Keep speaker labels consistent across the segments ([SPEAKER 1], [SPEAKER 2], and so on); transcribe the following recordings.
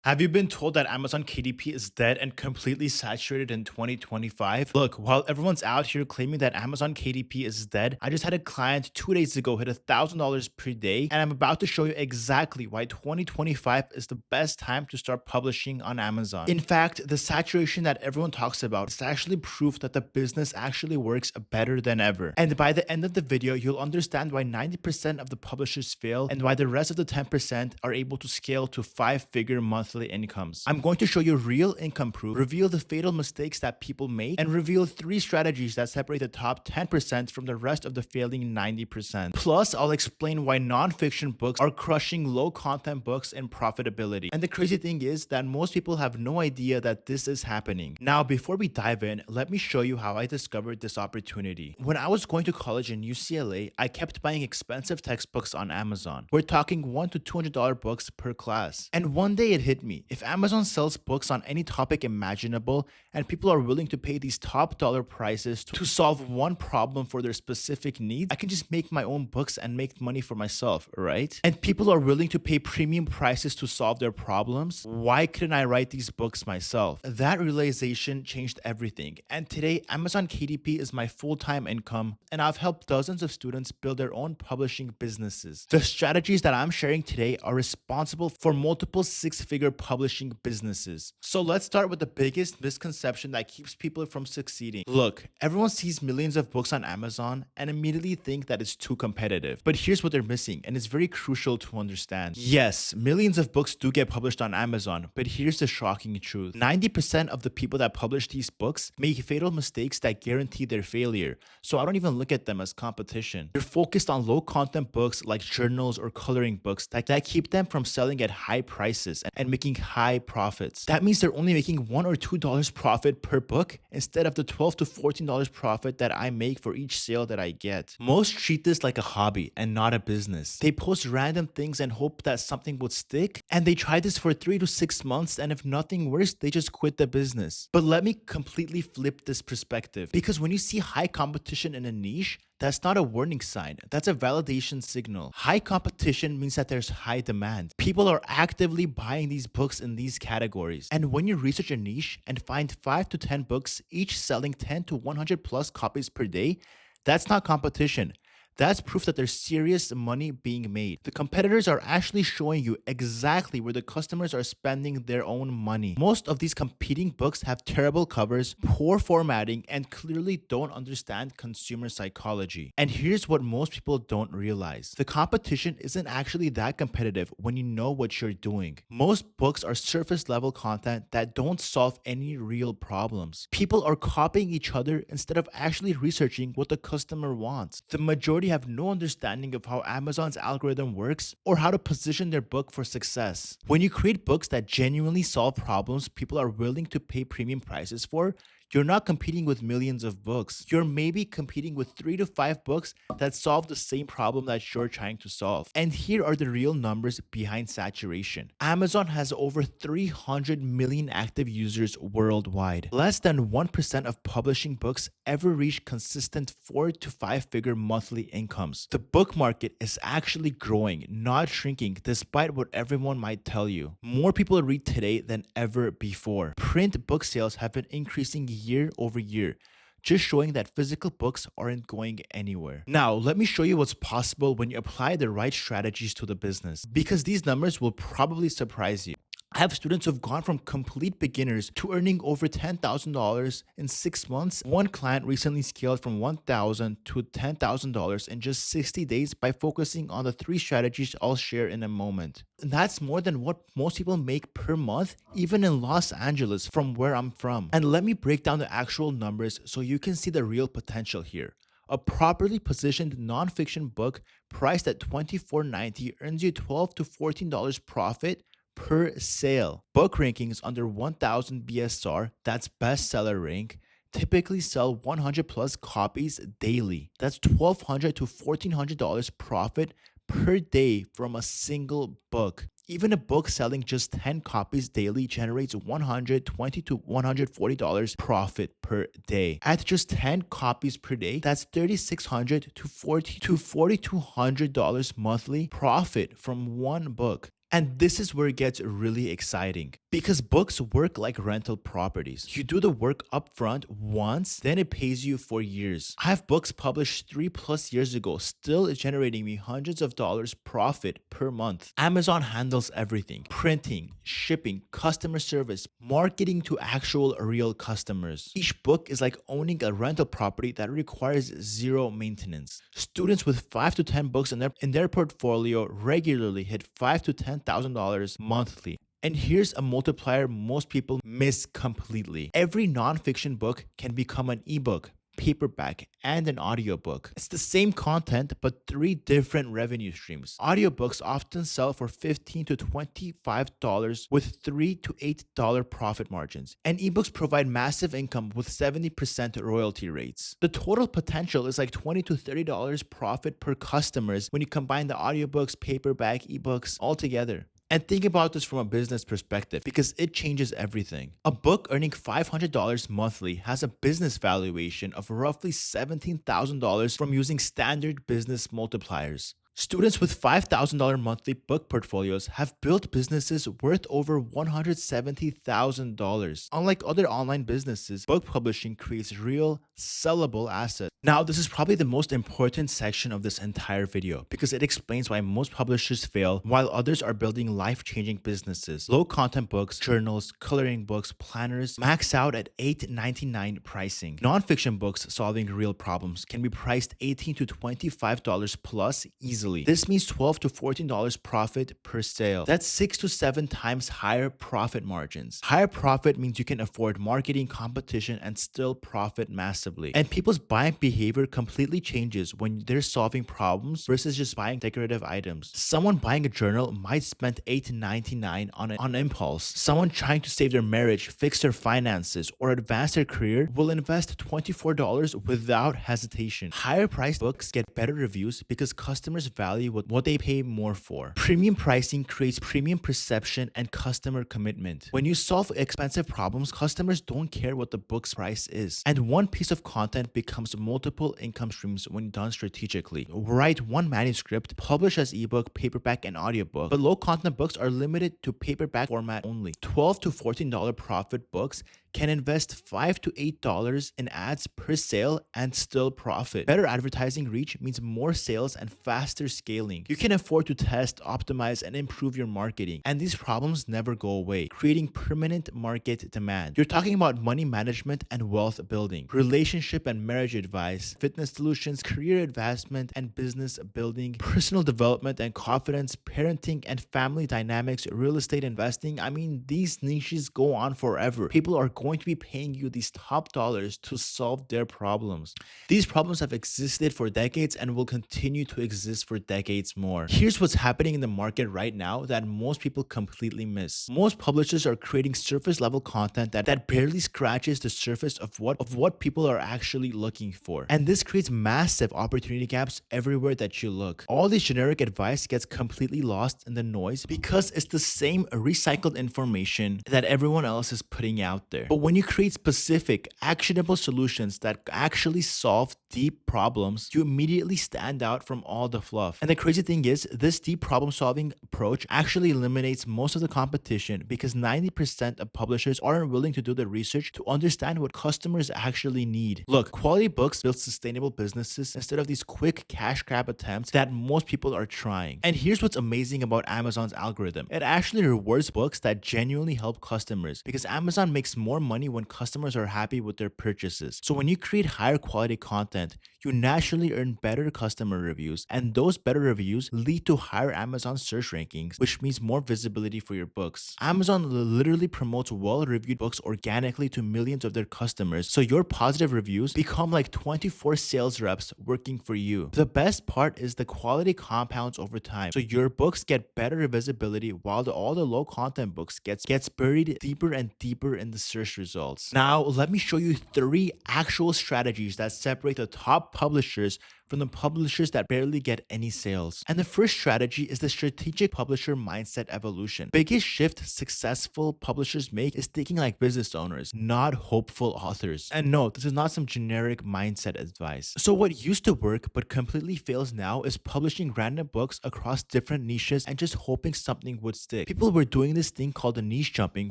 [SPEAKER 1] Have you been told that Amazon KDP is dead and completely saturated in 2025? Look, while everyone's out here claiming that Amazon KDP is dead, I just had a client 2 days ago hit $1,000 per day, and I'm about to show you exactly why 2025 is the best time to start publishing on Amazon. In fact, the saturation that everyone talks about is actually proof that the business actually works better than ever. And by the end of the video, you'll understand why 90% of the publishers fail and why the rest of the 10% are able to scale to 5-figure monthly incomes. I'm going to show you real income proof, reveal the fatal mistakes that people make, and reveal 3 strategies that separate the top 10% from the rest of the failing 90%. Plus, I'll explain why non-fiction books are crushing low-content books in profitability. And the crazy thing is that most people have no idea that this is happening. Now, before we dive in, let me show you how I discovered this opportunity. When I was going to college in UCLA, I kept buying expensive textbooks on Amazon. We're talking $100 to $200 books per class. And one day it hit me. If Amazon sells books on any topic imaginable and people are willing to pay these top dollar prices to solve one problem for their specific needs, I can just make my own books and make money for myself, right? And people are willing to pay premium prices to solve their problems. Why couldn't I write these books myself? That realization changed everything. And today, Amazon KDP is my full-time income, and I've helped dozens of students build their own publishing businesses. The strategies that I'm sharing today are responsible for multiple 6-figure publishing businesses. So let's start with the biggest misconception that keeps people from succeeding. Look, everyone sees millions of books on Amazon and immediately think that it's too competitive. But here's what they're missing, and it's very crucial to understand. Yes, millions of books do get published on Amazon, but here's the shocking truth. 90% of the people that publish these books make fatal mistakes that guarantee their failure. So I don't even look at them as competition. They're focused on low content books like journals or coloring books that keep them from selling at high prices and making high profits. That means they're only making $1 or $2 profit per book instead of the $12 to $14 profit that I make for each sale that I get. Most treat this like a hobby and not a business. They post random things and hope that something would stick, and they try this for 3 to 6 months, and if nothing works, they just quit the business. But let me completely flip this perspective, because when you see high competition in a niche, that's not a warning sign. That's a validation signal. High competition means that there's high demand. People are actively buying these books in these categories. And when you research a niche and find 5 to 10 books, each selling 10 to 100 plus copies per day, that's not competition. That's proof that there's serious money being made. The competitors are actually showing you exactly where the customers are spending their own money. Most of these competing books have terrible covers, poor formatting, and clearly don't understand consumer psychology. And here's what most people don't realize. The competition isn't actually that competitive when you know what you're doing. Most books are surface level content that don't solve any real problems. People are copying each other instead of actually researching what the customer wants. The majority have no understanding of how Amazon's algorithm works or how to position their book for success. When you create books that genuinely solve problems people are willing to pay premium prices for, you're not competing with millions of books. You're maybe competing with 3 to 5 books that solve the same problem that you're trying to solve. And here are the real numbers behind saturation. Amazon has over 300 million active users worldwide. Less than 1% of publishing books ever reach consistent 4 to 5-figure monthly incomes. The book market is actually growing, not shrinking, despite what everyone might tell you. More people read today than ever before. Print book sales have been increasing year over year, just showing that physical books aren't going anywhere. Now, let me show you what's possible when you apply the right strategies to the business, because these numbers will probably surprise you. I have students who've gone from complete beginners to earning over $10,000 in 6 months. One client recently scaled from $1,000 to $10,000 in just 60 days by focusing on the 3 strategies I'll share in a moment. And that's more than what most people make per month, even in Los Angeles, from where I'm from. And let me break down the actual numbers so you can see the real potential here. A properly positioned nonfiction book priced at $24.90 earns you $12 to $14 profit per sale. Book rankings under 1000 BSR, that's bestseller rank, typically sell 100 plus copies daily. That's $1,200 to $1,400 profit per day from a single book. Even a book selling just 10 copies daily generates $120 to $140 profit per day. At just 10 copies per day, that's $3,600 to $4,200 monthly profit from one book. And this is where it gets really exciting because books work like rental properties. You do the work upfront once, then it pays you for years. I have books published 3+ years ago, still generating me hundreds of dollars profit per month. Amazon handles everything: printing, shipping, customer service, marketing to actual real customers. Each book is like owning a rental property that requires zero maintenance. Students with 5 to 10 books in their portfolio regularly hit 5 to $10,000 monthly. And here's a multiplier most people miss completely. Every nonfiction book can become an ebook, paperback, and an audiobook. It's the same content, but three different revenue streams. Audiobooks often sell for $15 to $25 with $3 to $8 profit margins. And ebooks provide massive income with 70% royalty rates. The total potential is like $20 to $30 profit per customers when you combine the audiobooks, paperback, ebooks all together. And think about this from a business perspective because it changes everything. A book earning $500 monthly has a business valuation of roughly $17,000 from using standard business multipliers. Students with $5,000 monthly book portfolios have built businesses worth over $170,000. Unlike other online businesses, book publishing creates real, sellable assets. Now, this is probably the most important section of this entire video because it explains why most publishers fail while others are building life-changing businesses. Low content books, journals, coloring books, planners max out at $8.99 pricing. Nonfiction books solving real problems can be priced $18 to $25 plus easily. This means $12 to $14 profit per sale. That's 6 to 7 times higher profit margins. Higher profit means you can afford marketing, competition, and still profit massively. And people's buying behavior completely changes when they're solving problems versus just buying decorative items. Someone buying a journal might spend $8.99 on impulse. Someone trying to save their marriage, fix their finances, or advance their career will invest $24 without hesitation. Higher priced books get better reviews because customers value what they pay more for. Premium pricing creates premium perception and customer commitment. When you solve expensive problems, customers don't care what the book's price is. And one piece of content becomes multiple income streams when done strategically. Write one manuscript, publish as ebook, paperback, and audiobook. But low content books are limited to paperback format only. $12 to $14 profit books can invest $5 to $8 in ads per sale and still profit. Better advertising reach means more sales and faster scaling. You can afford to test, optimize, and improve your marketing. And these problems never go away, creating permanent market demand. You're talking about money management and wealth building, relationship and marriage advice, fitness solutions, career advancement and business building, personal development and confidence, parenting and family dynamics, real estate investing. I mean, these niches go on forever. People are going to be paying you these top dollars to solve their problems. These problems have existed for decades and will continue to exist for decades more. Here's what's happening in the market right now that most people completely miss. Most publishers are creating surface level content that barely scratches the surface of what people are actually looking for. And this creates massive opportunity gaps everywhere that you look. All this generic advice gets completely lost in the noise because it's the same recycled information that everyone else is putting out there. But when you create specific, actionable solutions that actually solve deep problems, you immediately stand out from all the fluff. And the crazy thing is, this deep problem solving approach actually eliminates most of the competition because 90% of publishers aren't willing to do the research to understand what customers actually need. Look, quality books build sustainable businesses instead of these quick cash grab attempts that most people are trying. And here's what's amazing about Amazon's algorithm. It actually rewards books that genuinely help customers because Amazon makes more money when customers are happy with their purchases. So when you create higher quality content, you naturally earn better customer reviews, and those better reviews lead to higher Amazon search rankings, which means more visibility for your books. Amazon literally promotes well-reviewed books organically to millions of their customers, so your positive reviews become like 24 sales reps working for you. The best part is the quality compounds over time, so your books get better visibility while all the low content books gets buried deeper and deeper in the search results. Now, let me show you 3 actual strategies that separate the top publishers from the publishers that barely get any sales. And the first strategy is the strategic publisher mindset evolution. Biggest shift successful publishers make is thinking like business owners, not hopeful authors. And no, this is not some generic mindset advice. So what used to work but completely fails now is publishing random books across different niches and just hoping something would stick. People were doing this thing called the niche jumping,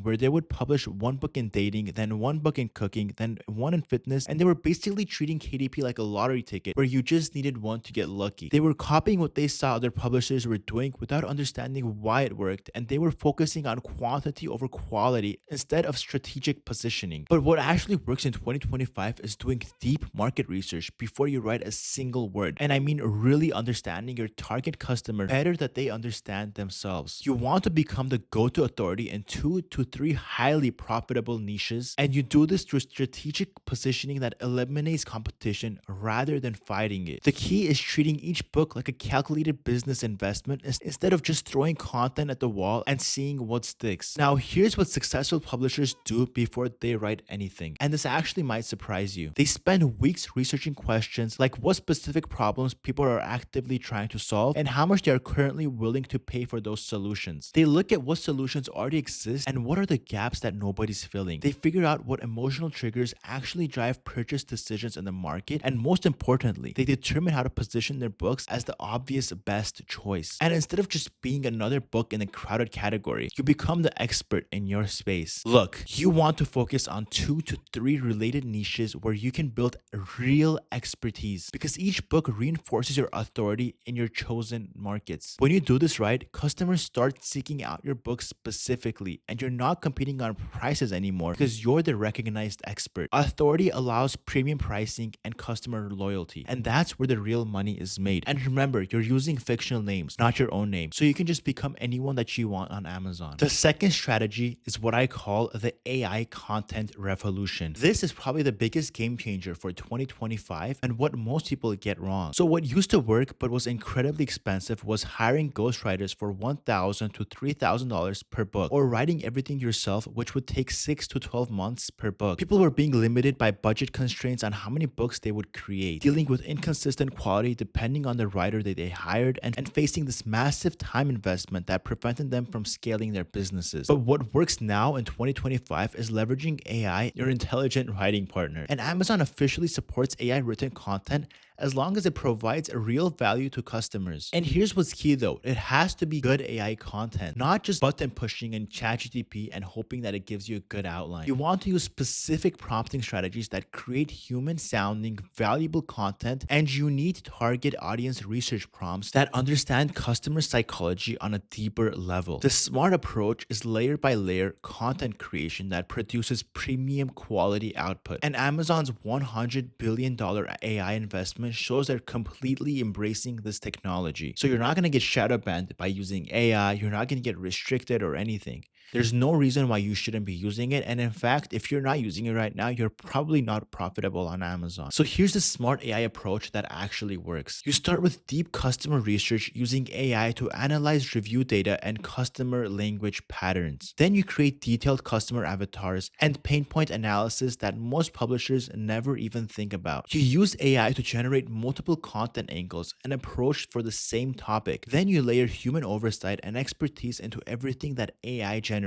[SPEAKER 1] where they would publish one book in dating, then one book in cooking, then one in fitness, and they were basically treating KDP like a lottery ticket where you just needed one to get lucky. They were copying what they saw other publishers were doing without understanding why it worked, and they were focusing on quantity over quality instead of strategic positioning. But what actually works in 2025 is doing deep market research before you write a single word. And I mean really understanding your target customer better than they understand themselves. You want to become the go-to authority in 2 to 3 highly profitable niches, and you do this through strategic positioning that eliminates competition rather than fighting it. The key is treating each book like a calculated business investment instead of just throwing content at the wall and seeing what sticks. Now, here's what successful publishers do before they write anything, and this actually might surprise you. They spend weeks researching questions like what specific problems people are actively trying to solve and how much they are currently willing to pay for those solutions. They look at what solutions already exist and what are the gaps that nobody's filling. They figure out what emotional triggers actually drive purchase decisions in the market, and most importantly, they determine how to position their books as the obvious best choice. And instead of just being another book in a crowded category, you become the expert in your space. Look, you want to focus on 2 to 3 related niches where you can build real expertise, because each book reinforces your authority in your chosen markets. When you do this right, customers start seeking out your book specifically, and you're not competing on prices anymore because you're the recognized expert. Authority allows premium pricing and customer loyalty, and that's where the real money is made. And remember, you're using fictional names, not your own name, so you can just become anyone that you want on Amazon. The second strategy is what I call the AI content revolution. This is probably the biggest game changer for 2025 and what most people get wrong. So what used to work but was incredibly expensive was hiring ghostwriters for $1,000 to $3,000 per book, or writing everything yourself, which would take 6 to 12 months per book. People were being limited by budget constraints on how many books they would create, dealing with inconsistent quality depending on the writer that they hired, and facing this massive time investment that prevented them from scaling their businesses. But what works now in 2025 is leveraging AI, your intelligent writing partner. And Amazon officially supports AI written content as long as it provides a real value to customers. And here's what's key though, it has to be good AI content, not just button pushing in ChatGPT and hoping that it gives you a good outline. You want to use specific prompting strategies that create human sounding, valuable content, and you need target audience research prompts that understand customer psychology on a deeper level. The smart approach is layer by layer content creation that produces premium quality output. And Amazon's $100 billion AI investment shows they're completely embracing this technology. So you're not going to get shadow banned by using AI. You're not going to get restricted or anything. There's no reason why you shouldn't be using it. And in fact, if you're not using it right now, you're probably not profitable on Amazon. So here's the smart AI approach that actually works. You start with deep customer research using AI to analyze review data and customer language patterns. Then you create detailed customer avatars and pain point analysis that most publishers never even think about. You use AI to generate multiple content angles and approach for the same topic. Then you layer human oversight and expertise into everything that AI generates.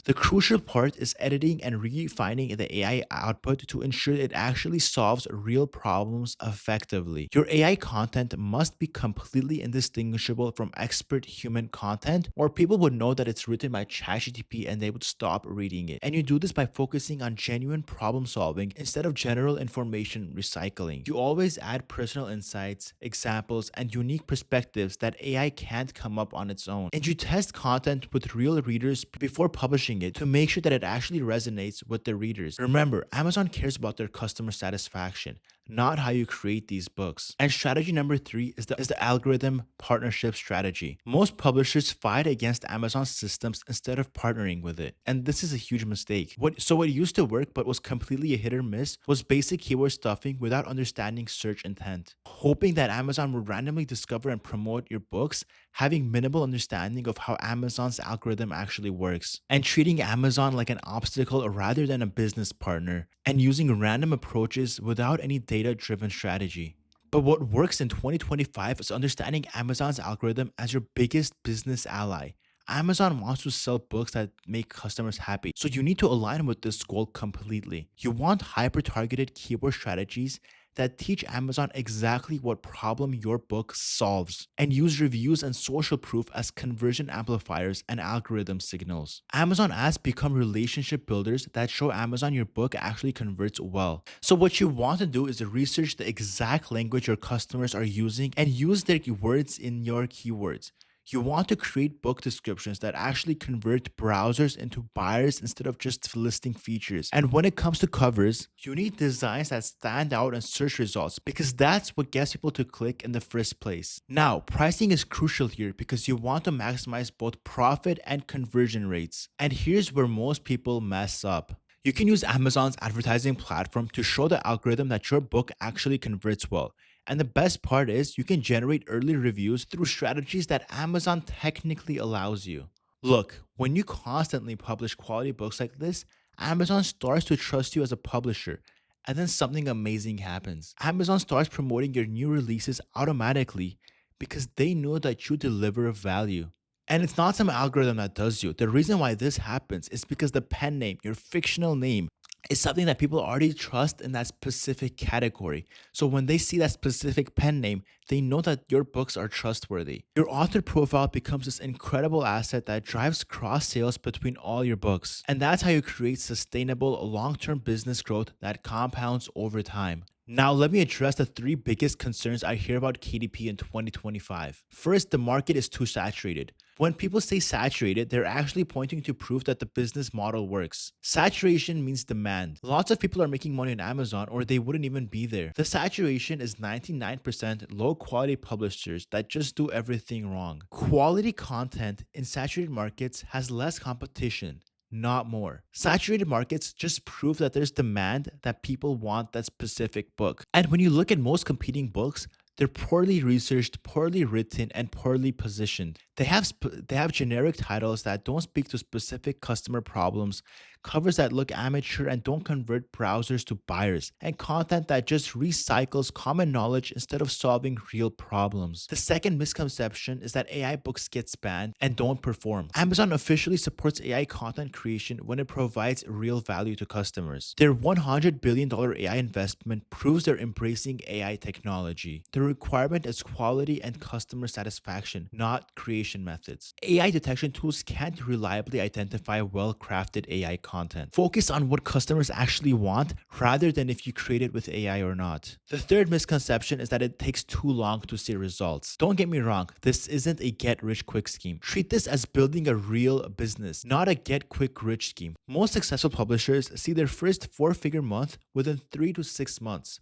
[SPEAKER 1] The crucial part is editing and refining the AI output to ensure it actually solves real problems effectively. Your AI content must be completely indistinguishable from expert human content, or people would know that it's written by ChatGPT and they would stop reading it. And you do this by focusing on genuine problem solving instead of general information recycling. You always add personal insights, examples, and unique perspectives that AI can't come up on its own. And you test content with real readers before publishing it to make sure that it actually resonates with the readers. Remember, Amazon cares about their customer satisfaction, not how you create these books. And strategy number 3 is the algorithm partnership strategy. Most publishers fight against Amazon systems instead of partnering with it. And this is a huge mistake. What used to work but was completely a hit or miss was basic keyword stuffing without understanding search intent. Hoping that Amazon would randomly discover and promote your books, having minimal understanding of how Amazon's algorithm actually works, and treating Amazon like an obstacle rather than a business partner, and using random approaches without any data-driven strategy. But what works in 2025 is understanding Amazon's algorithm as your biggest business ally. Amazon wants to sell books that make customers happy, so you need to align with this goal completely. You want hyper targeted keyword strategies that teach Amazon exactly what problem your book solves and use reviews and social proof as conversion amplifiers and algorithm signals. Amazon ads become relationship builders that show Amazon your book actually converts well. So what you want to do is to research the exact language your customers are using and use their words in your keywords. You want to create book descriptions that actually convert browsers into buyers instead of just listing features. And when it comes to covers, you need designs that stand out in search results because that's what gets people to click in the first place. Now, pricing is crucial here because you want to maximize both profit and conversion rates. And here's where most people mess up. You can use Amazon's advertising platform to show the algorithm that your book actually converts well. And the best part is you can generate early reviews through strategies that Amazon technically allows you. Look, when you constantly publish quality books like this, Amazon starts to trust you as a publisher. And then something amazing happens. Amazon starts promoting your new releases automatically because they know that you deliver value. And it's not some algorithm that does you. The reason why this happens is because the pen name, your fictional name, is something that people already trust in that specific category. So when they see that specific pen name, they know that your books are trustworthy. Your author profile becomes this incredible asset that drives cross sales between all your books. And that's how you create sustainable long term business growth that compounds over time. Now, let me address the three biggest concerns I hear about KDP in 2025. First, the market is too saturated. When people say saturated, they're actually pointing to proof that the business model works. Saturation means demand. Lots of people are making money on Amazon or they wouldn't even be there. The saturation is 99% low quality publishers that just do everything wrong. Quality content in saturated markets has less competition, not more. Saturated markets just prove that there's demand that people want that specific book. And when you look at most competing books, they're poorly researched, poorly written, and poorly positioned. They have generic titles that don't speak to specific customer problems, covers that look amateur and don't convert browsers to buyers, and content that just recycles common knowledge instead of solving real problems. The second misconception is that AI books get banned and don't perform. Amazon officially supports AI content creation when it provides real value to customers. Their $100 billion AI investment proves they're embracing AI technology. The requirement is quality and customer satisfaction, not creation methods. AI detection tools can't reliably identify well-crafted AI content. Focus on what customers actually want rather than if you create it with AI or not. The third misconception is that it takes too long to see results. Don't get me wrong, this isn't a get-rich-quick scheme. Treat this as building a real business, not a get-quick-rich scheme. Most successful publishers see their first four-figure month within 3 to 6 months.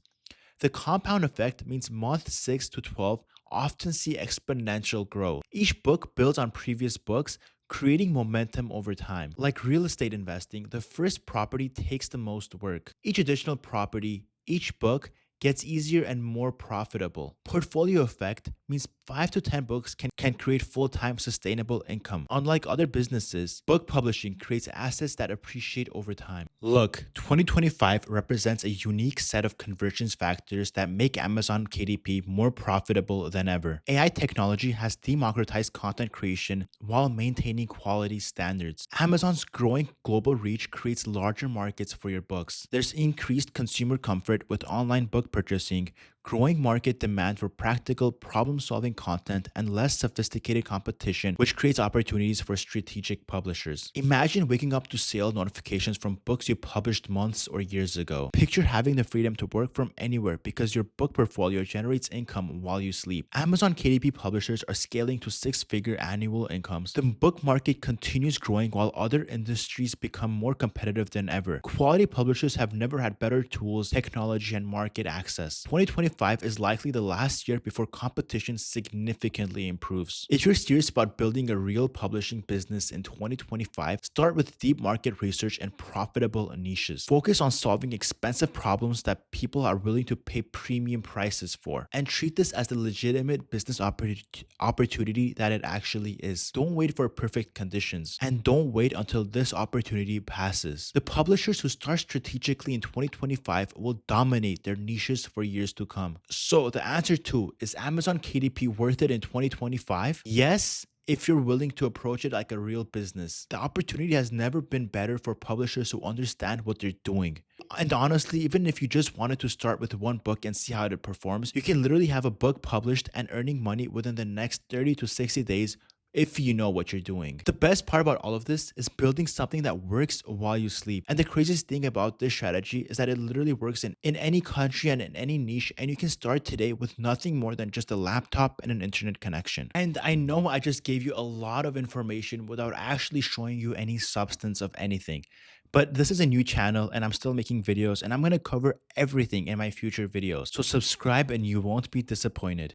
[SPEAKER 1] The compound effect means month 6 to 12 often see exponential growth. Each book builds on previous books, creating momentum over time. Like real estate investing, the first property takes the most work. Each additional property, each book, gets easier and more profitable. Portfolio effect means 5 to 10 books can create full-time sustainable income. Unlike other businesses, book publishing creates assets that appreciate over time. Look, 2025 represents a unique set of convergence factors that make Amazon KDP more profitable than ever. AI technology has democratized content creation while maintaining quality standards. Amazon's growing global reach creates larger markets for your books. There's increased consumer comfort with online book purchasing, growing market demand for practical, problem-solving content, and less sophisticated competition, which creates opportunities for strategic publishers. Imagine waking up to sale notifications from books you published months or years ago. Picture having the freedom to work from anywhere because your book portfolio generates income while you sleep. Amazon KDP publishers are scaling to six-figure annual incomes. The book market continues growing while other industries become more competitive than ever. Quality publishers have never had better tools, technology, and market access. 2025 is likely the last year before competition significantly improves. If you're serious about building a real publishing business in 2025, start with deep market research and profitable niches. Focus on solving expensive problems that people are willing to pay premium prices for, and treat this as the legitimate business opportunity that it actually is. Don't wait for perfect conditions, and don't wait until this opportunity passes. The publishers who start strategically in 2025 will dominate their niches for years to come. become. So the answer to is Amazon KDP worth it in 2025? Yes, if you're willing to approach it like a real business. The opportunity has never been better for publishers who understand what they're doing. And honestly, even if you just wanted to start with one book and see how it performs, you can literally have a book published and earning money within the next 30 to 60 days if you know what you're doing. The best part about all of this is building something that works while you sleep. And the craziest thing about this strategy is that it literally works in any country and in any niche, and you can start today with nothing more than just a laptop and an internet connection. And I know I just gave you a lot of information without actually showing you any substance of anything. But this is a new channel and I'm still making videos and I'm going to cover everything in my future videos. So subscribe and you won't be disappointed.